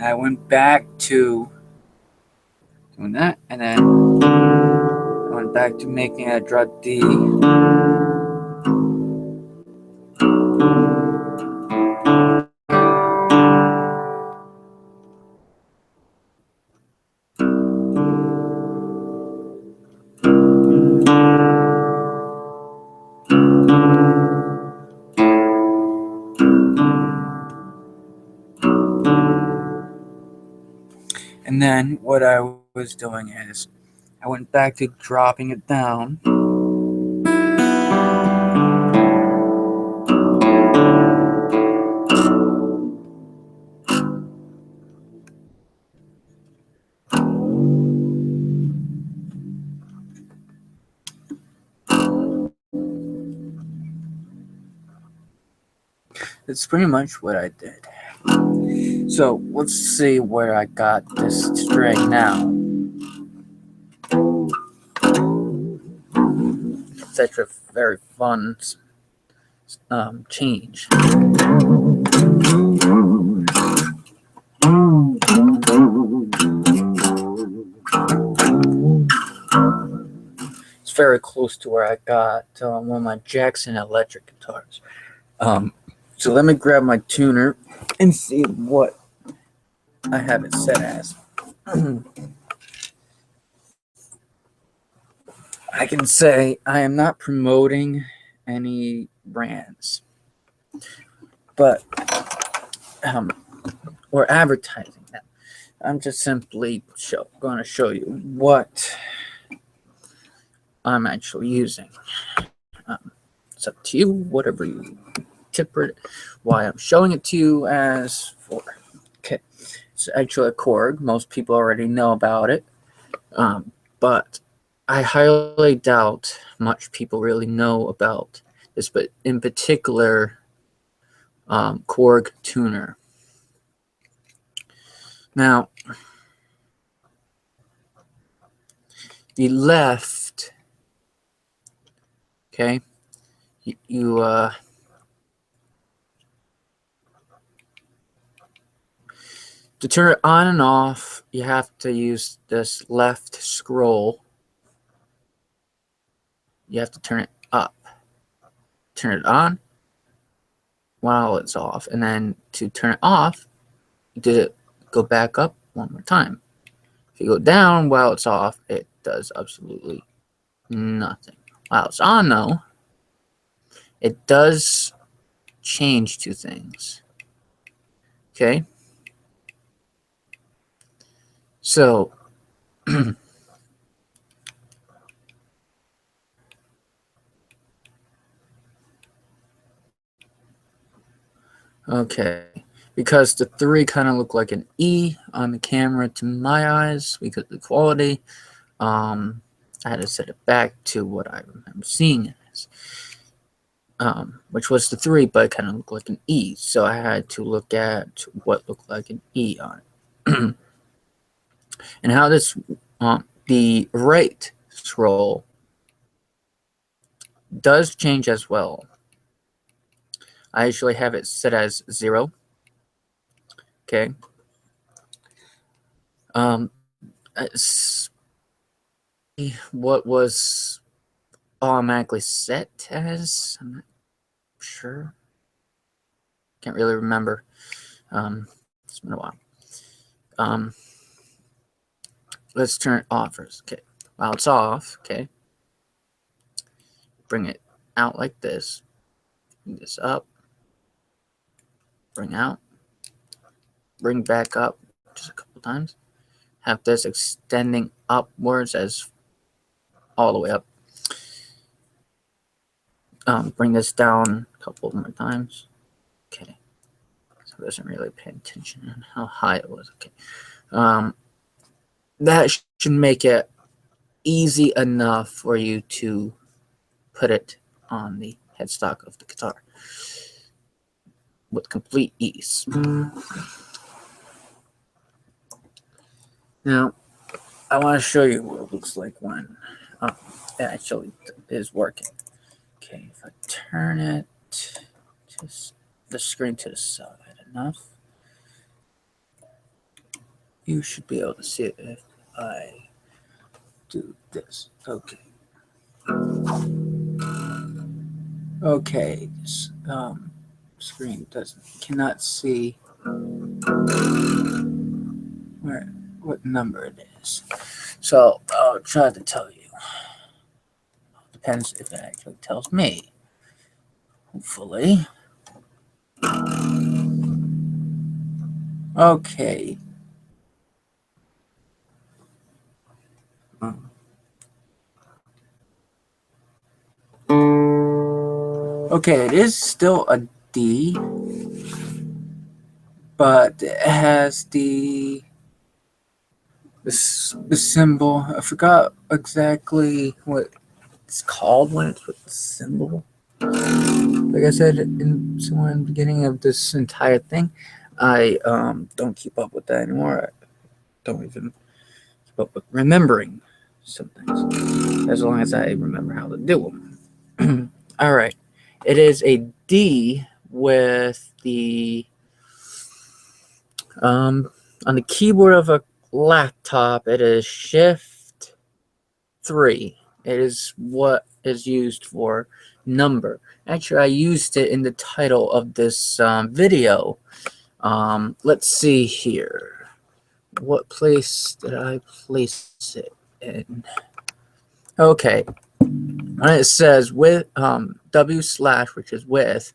I went back to doing that, and then I went back to making a drop D. And then what I was doing is I went back to dropping it down. That's pretty much what I did. So let's see where I got this string now. It's such a very fun change. It's very close to where I got one of my Jackson electric guitars. So let me grab my tuner and see what I have it set as. I can say I am not promoting any brands, but or advertising them. I'm just simply going to show you what I'm actually using. It's up to you, whatever you interpret why I'm showing it to you as for. Okay, it's actually a Korg. Most people already know about it, but I highly doubt much people really know about this, but in particular, Korg tuner. Now, the left, okay, you to turn it on and off, you have to use this left scroll. You have to turn it up. Turn it on while it's off, and then to turn it off, you did it go back up one more time. If you go down while it's off, it does absolutely nothing. While it's on, though, it does change two things. Okay? So, okay. Because the 3 kind of look like an E on the camera to my eyes because of the quality, I had to set it back to what I remember seeing it as, which was the 3, but it kind of looked like an E. So I had to look at what looked like an E on it. And how this, the right scroll does change as well. I usually have it set as 0. Okay. What was automatically set as? I'm not sure. Can't really remember. It's been a while. Let's turn it off first. Okay. While it's off, okay. Bring it out like this. Bring this up. Bring out. Bring back up just a couple times. Have this extending upwards as all the way up. Bring this down a couple more times. Okay. So I wasn't really paying attention on how high it was. Okay. That should make it easy enough for you to put it on the headstock of the guitar with complete ease. Now, I want to show you what it looks like when it actually is working. Okay, if I turn it just the screen to the side enough, you should be able to see it if I do this. Okay. Okay, this screen cannot see what number it is. So I'll try to tell you. Depends if it actually tells me. Hopefully. Okay. Okay, it is still a D, but it has the symbol. I forgot exactly what it's called when it's with the symbol. Like I said somewhere in the beginning of this entire thing, I don't keep up with that anymore. I don't even keep up with remembering some things, as long as I remember how to do them. All right, it is a D with the on the keyboard of a laptop. It is Shift 3 It is what is used for number. Actually, I used it in the title of this video. Let's see here. What place did I place it in? Okay. When it says with W slash, which is with,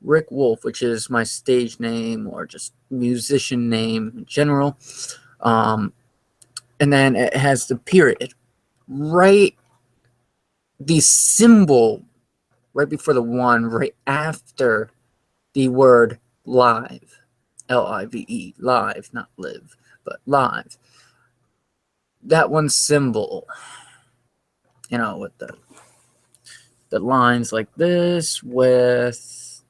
Rick Wolf, which is my stage name or just musician name in general. And then it has the period. Right, the symbol right before the one, right after the word live. L-I-V-E, live, not live, but live. That one symbol, you know, with the lines like this, with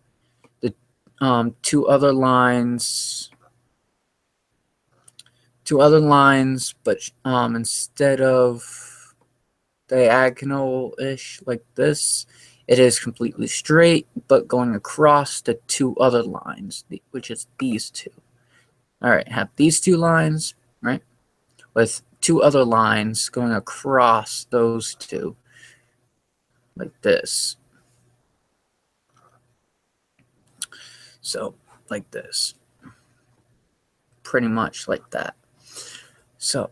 the two other lines, but instead of diagonal-ish like this, it is completely straight, but going across the two other lines, which is these two. All right, have these two lines, right, with two other lines going across those two, like this. So, like this. Pretty much like that. So,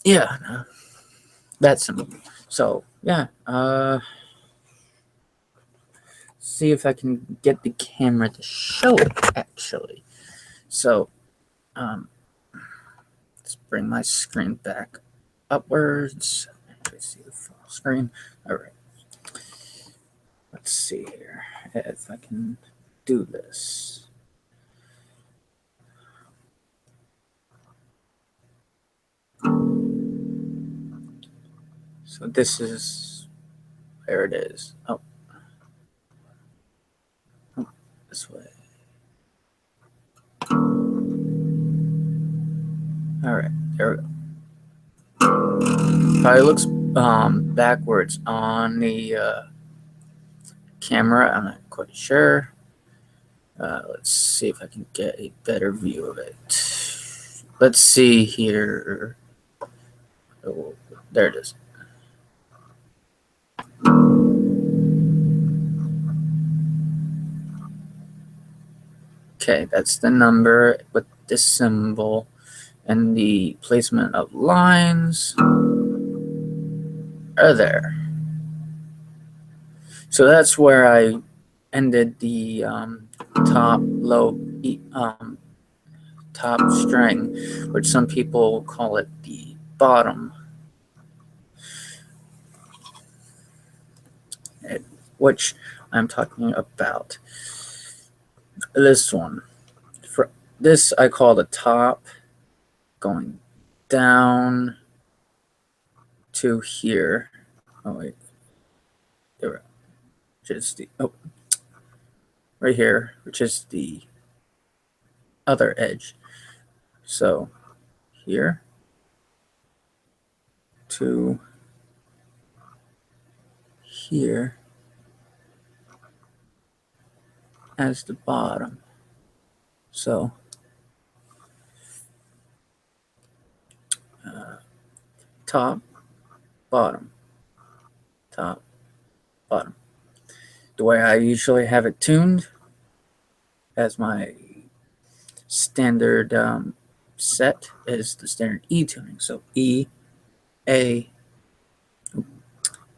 yeah, that's simple. So, yeah, see if I can get the camera to show it, actually. So, let's bring my screen back upwards. Actually, see the full screen. All right. Let's see here if I can do this. So this is where it is. Oh, this way. All right, there we go. Probably looks backwards on the camera. I'm not quite sure. Let's see if I can get a better view of it. Let's see here. Oh, there it is. Okay, that's the number with the symbol and the placement of lines are there. So that's where I ended the top string, which some people call it the bottom, which I'm talking about this one. For this, I call the top, going down to here. Oh wait, there, which is the right here, which is the other edge. So here to here as the bottom. So top, bottom, top, bottom. The way I usually have it tuned as my standard set is the standard E tuning. So E, A,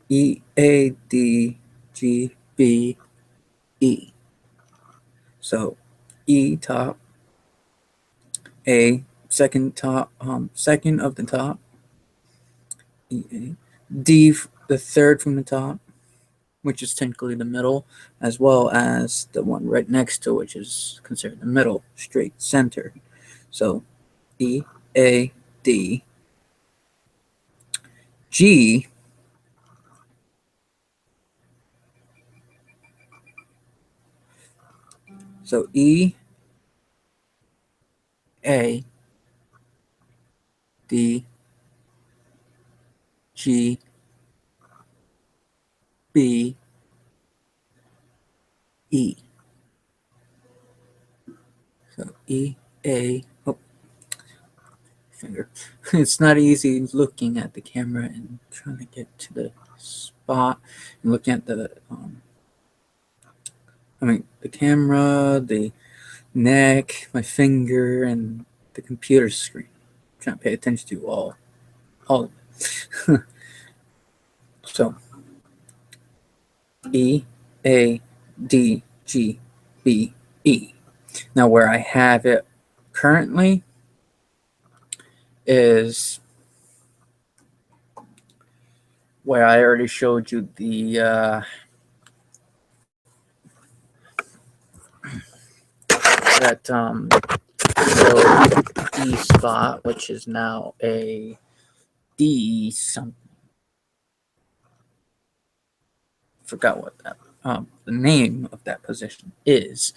E, A, D, G, B, E. So E top, A second top, second of the top, E, A, D the third from the top, which is technically the middle, as well as the one right next to, which is considered the middle, straight center. So E, A, D, G, so E, A, D, G, B, E. So E, A, oh, finger. It's not easy looking at the camera and trying to get to the spot and looking at the the camera, the neck, my finger, and the computer screen. I'm trying to pay attention to all of it. So E, A, D, G, B, E. Now where I have it currently is where I already showed you the E spot, which is now a D something. Forgot what that the name of that position is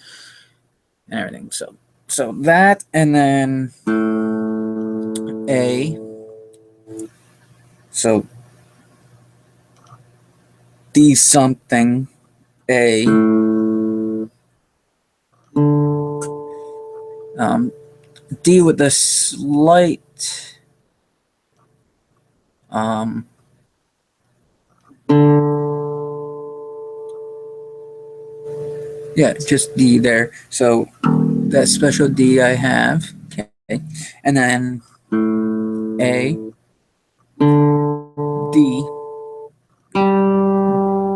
and everything. So that, and then A. So D something A. D with a slight yeah, just D there. So that special D I have. Okay. And then A, D,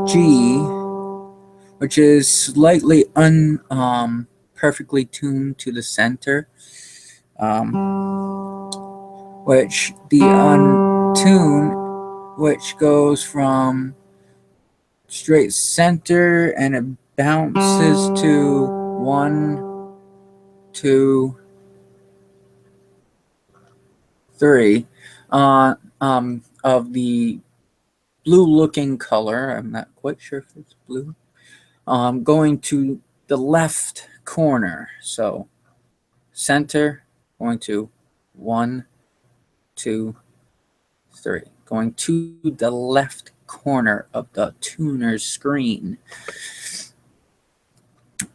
G, which is slightly perfectly tuned to the center. Which the untune, which goes from straight center and it bounces to 1, 2, 3 of the blue looking color. I'm not quite sure if it's blue. Going to the left corner. So center, going to 1, 2, 3. Going to the left corner of the tuner's screen.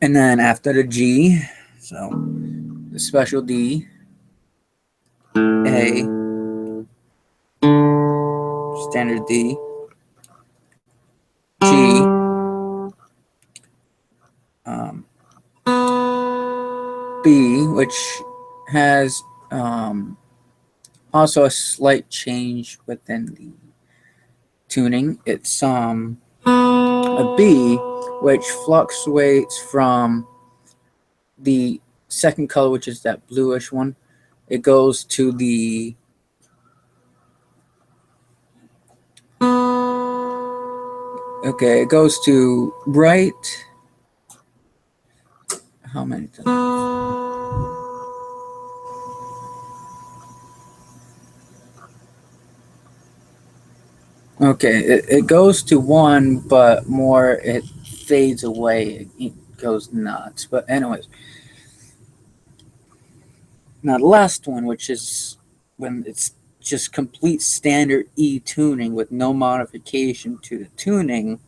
And then after the G, so the special D, A, standard D, G, B, which has also a slight change within the tuning. It's a B, which fluctuates from the second color, which is that bluish one. It goes to the it goes to right. How many times? Okay, it goes to 1, but more it fades away. It goes nuts. But anyways, now the last one, which is when it's just complete standard E tuning with no modification to the tuning.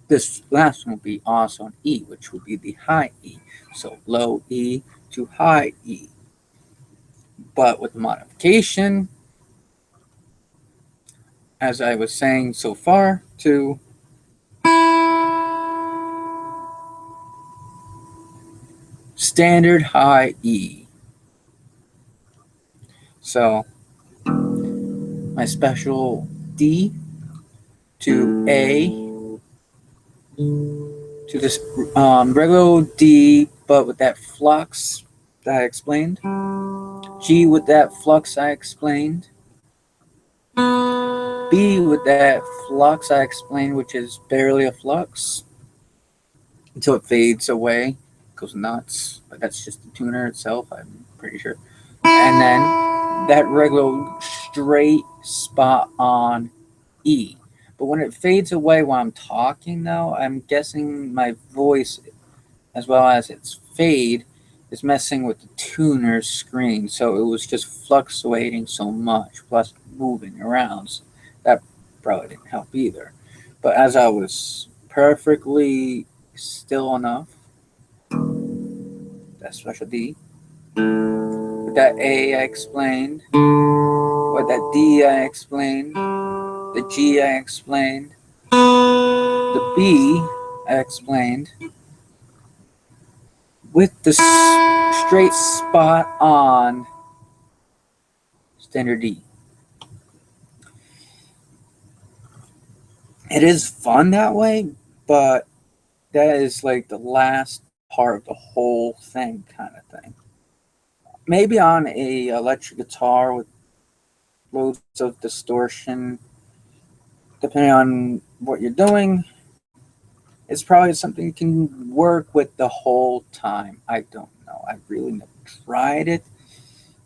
This last one will be also on E, which will be the high E. So low E to high E. But with modification, as I was saying so far, to standard high E. So my special D to A to this regular D, but with that flux that I explained. G with that flux I explained. B with that flux I explained, which is barely a flux until it fades away, goes nuts. But that's just the tuner itself, I'm pretty sure. And then that regular straight spot on E. But when it fades away while I'm talking, though, I'm guessing my voice, as well as its fade, is messing with the tuner's screen. So it was just fluctuating so much, plus moving around. So that probably didn't help either. But as I was perfectly still enough, that special D, with that A I explained, with that D I explained, The G I explained. The B I explained. With the straight spot on standard D. It is fun that way, but that is like the last part of the whole thing kind of thing. Maybe on a electric guitar with loads of distortion, depending on what you're doing, it's probably something you can work with the whole time. I don't know. I really never tried it.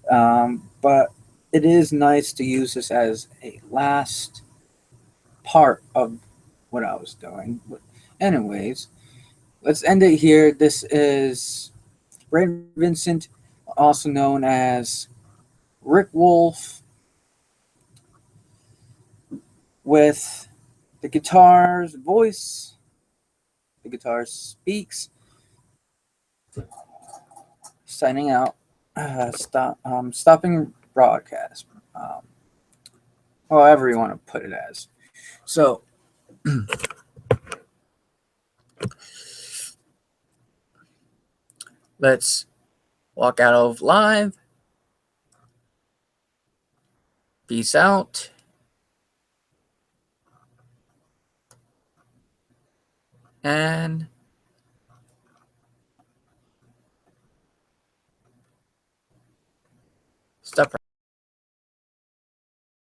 But it is nice to use this as a last part of what I was doing. But anyways, let's end it here. This is Brent Vincent, also known as Rick Wolf, with the guitar's voice. The guitar speaks. Signing out. Stopping broadcast. However you want to put it as. So, let's walk out of live. Peace out. And